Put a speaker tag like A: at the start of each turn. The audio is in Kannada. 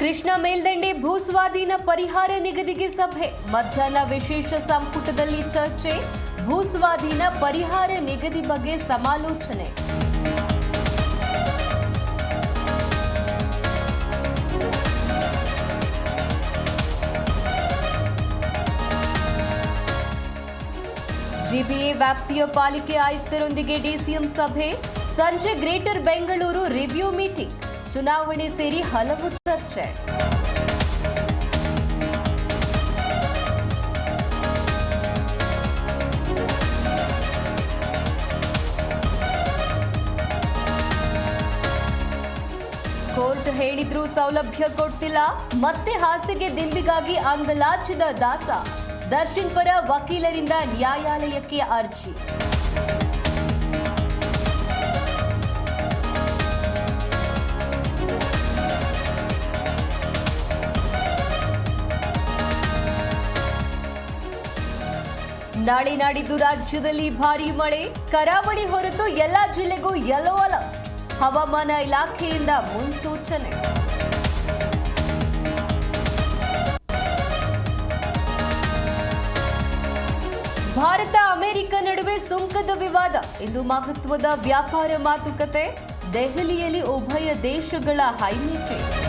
A: ಕೃಷ್ಣಾ ಮೇಲ್ದಂಡೆ ಭೂಸ್ವಾಧೀನ ಪರಿಹಾರ ನಿಗದಿಗೆ ಸಭೆ ಮಧ್ಯಾಹ್ನ ವಿಶೇಷ ಸಂಪುಟದಲ್ಲಿ ಚರ್ಚೆ ಭೂಸ್ವಾಧೀನ ಪರಿಹಾರ ನಿಗದಿ ಬಗ್ಗೆ ಸಮಾಲೋಚನೆ ಜಿಬಿಎ ವ್ಯಾಪ್ತಿಯ ಪಾಲಿಕೆ ಆಯುಕ್ತರೊಂದಿಗೆ ಡಿಸಿಎಂ ಸಭೆ ಸಂಜೆ ಗ್ರೇಟರ್ ಬೆಂಗಳೂರು ರಿವ್ಯೂ ಮೀಟಿಂಗ್ ಚುನಾವಣೆ ಸೇರಿ ಹಲವು ಚರ್ಚೆ ಕೋರ್ಟ್ ಹೇಳಿದ್ರೂ ಸೌಲಭ್ಯ ಕೊಡ್ತಿಲ್ಲ ಮತ್ತೆ ಹಾಸಿಗೆ ದಿಂಬಿಗಾಗಿ ಅಂಗಲಾಚಿದ ದಾಸ ದರ್ಶನ್ ಪರ ವಕೀಲರಿಂದ ನ್ಯಾಯಾಲಯಕ್ಕೆ ಅರ್ಜಿ ನಾಳೆ ನಾಡಿದ್ದು ರಾಜ್ಯದಲ್ಲಿ ಭಾರೀ ಮಳೆ ಕರಾವಳಿ ಹೊರತು ಎಲ್ಲಾ ಜಿಲ್ಲೆಗೂ ಯೆಲ್ಲೋ ಅಲರ್ಟ್ ಹವಾಮಾನ ಇಲಾಖೆಯಿಂದ ಮುನ್ಸೂಚನೆ ಭಾರತ ಅಮೆರಿಕ ನಡುವೆ ಸುಂಕದ ವಿವಾದ ಇದು ಮಹತ್ವದ ವ್ಯಾಪಾರ ಮಾತುಕತೆ ದೆಹಲಿಯಲ್ಲಿ ಉಭಯ ದೇಶಗಳ ಹೈ ಮೀಟಿಂಗ್